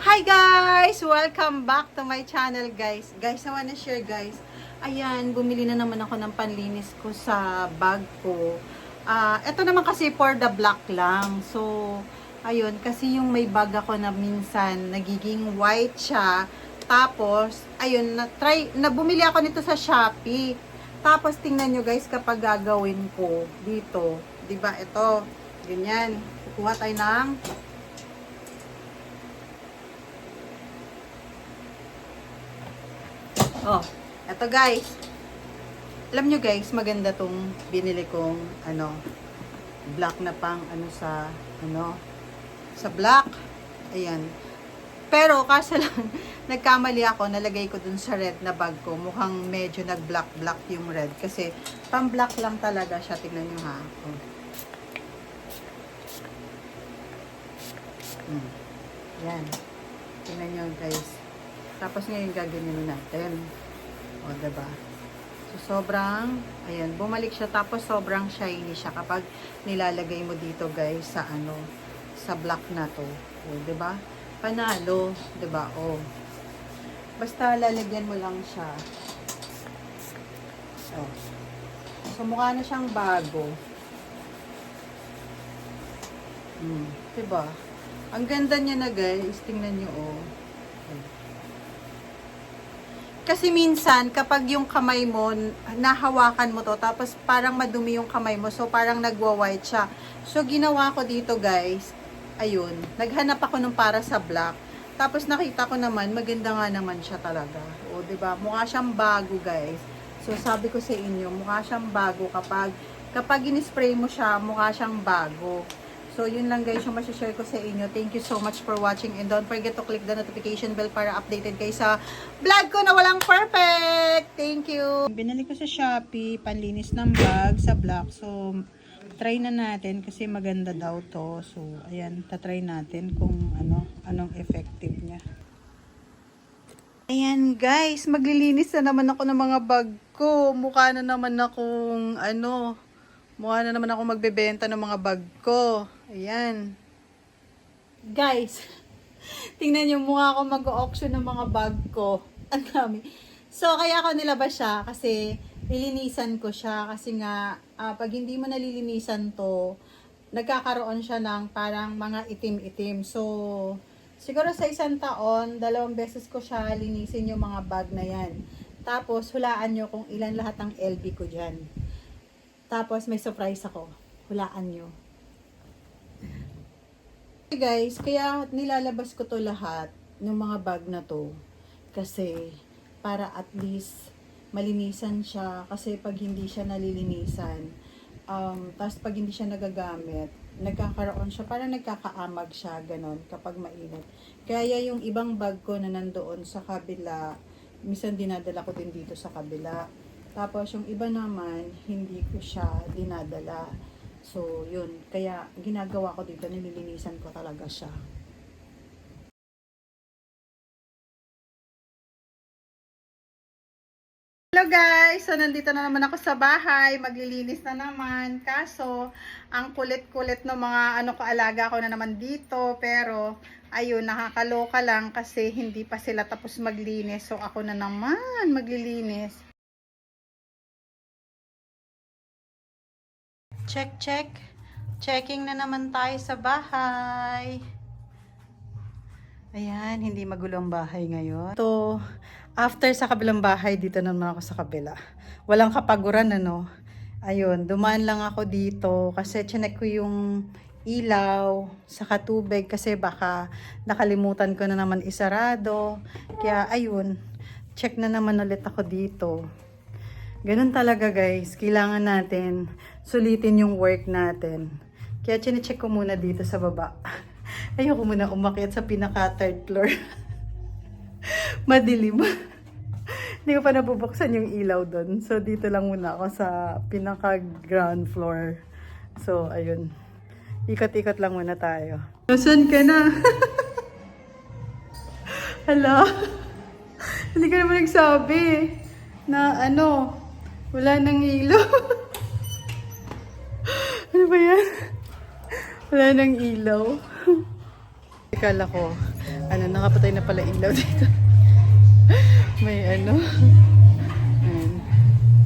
Hi guys! Welcome back to my channel guys. Guys, I wanna share guys. Ayan, bumili na naman ako ng panlinis ko sa bag ko. Ito naman kasi for the black lang. So, ayun, kasi yung may bag ako na minsan nagiging white siya. Tapos, ayun, bumili ako nito sa Shopee. Tapos, tingnan nyo guys kapag gagawin ko dito. 'Di ba ito, ganyan. Kukuha tayo ng eto guys. Alam nyo guys, maganda tong binili kong black na pang sa black. Ayan. Pero kaso lang nagkamali ako, nalagay ko dun sa red na bag ko. Mukhang medyo nag-black yung red kasi pang black lang talaga siya. Tingnan nyo ha. Yan. Tingnan nyo guys. Tapos ngayon gagawin natin. O, diba? So, sobrang, ayan, bumalik siya. Tapos, sobrang shiny siya kapag nilalagay mo dito, guys, sa black na to. O, diba? Panalo. Diba? O. Basta, lalagyan mo lang siya. O. So, mukha na siyang bago. Diba? Ang ganda niya na, guys. Tingnan nyo, o. Kasi minsan, kapag yung kamay mo, nahawakan mo to, tapos parang madumi yung kamay mo, so parang nagwa-white siya. So, ginawa ko dito, guys, ayun, naghanap ako ng para sa black. Tapos, nakita ko naman, maganda nga naman siya talaga. O, diba? Mukha siyang bago, guys. So, sabi ko sa inyo, mukha siyang bago kapag in-spray mo siya, mukha siyang bago. So, yun lang guys yung masashare ko sa inyo. Thank you so much for watching and don't forget to click the notification bell para updated kayo sa vlog ko na walang perfect. Thank you! Binili ko sa Shopee, panlinis ng bag sa black. So, try na natin kasi maganda daw to. So, ayan, tatry natin kung anong effective niya. Ayan guys, maglilinis na naman ako ng mga bag ko. Mukha na naman akong magbebenta ng mga bag ko. Ayan. Guys, tingnan nyo, mukha ako mag-auction ng mga bag ko. Ang dami. So, kaya ako nilabas siya kasi nilinisan ko siya. Kasi nga, pag hindi mo nalilinisan to, nagkakaroon siya ng parang mga itim-itim. So, siguro sa isang taon, 2 beses ko siya linisin yung mga bag na yan. Tapos, hulaan nyo kung ilan lahat ang LB ko dyan. Tapos, may surprise ako. Hulaan nyo. Okay guys, kaya nilalabas ko to lahat ng mga bag na to. Kasi, para at least malinisan siya. Kasi pag hindi siya nalilinisan, tapos pag hindi siya nagagamit, nagkakaroon siya, parang nagkakaamag siya, ganon, kapag mainit. Kaya yung ibang bag ko na nandoon sa kabila, minsan dinadala ko din dito sa kabila. Tapos, yung iba naman, hindi ko siya dinadala. So, yun. Kaya, ginagawa ko dito, nililinisan ko talaga siya. Hello guys! So, nandito na naman ako sa bahay. Maglilinis na naman. Kaso, ang kulit-kulit ng mga kaalaga ko na naman dito. Pero, ayun, nakakaloka lang kasi hindi pa sila tapos maglinis. So, ako na naman maglilinis. Check. Checking na naman tayo sa bahay. Ayan, hindi magulo ang bahay ngayon. So, after sa kabilang bahay, dito naman ako sa kabila. Walang kapaguran, Ayun, dumaan lang ako dito kasi chinek ko yung ilaw sa katubig kasi baka nakalimutan ko na naman isarado. Kaya, ayun, check na naman ulit ako dito. Ganun talaga guys, kailangan natin sulitin yung work natin. Kaya chinecheck ko muna dito sa baba. Ayoko muna umakyat sa pinaka 3rd floor. Madilim. Hindi ko pa nabubuksan yung ilaw doon. So dito lang muna ako sa pinaka ground floor. So ayun. Ikot-ikot lang muna tayo. Nasaan ka na? Hala. Hindi ka naman nagsabi na wala nang ilaw. Ano ba yan? Wala nang ilaw. Kala ko, nakapatay na pala ilaw dito.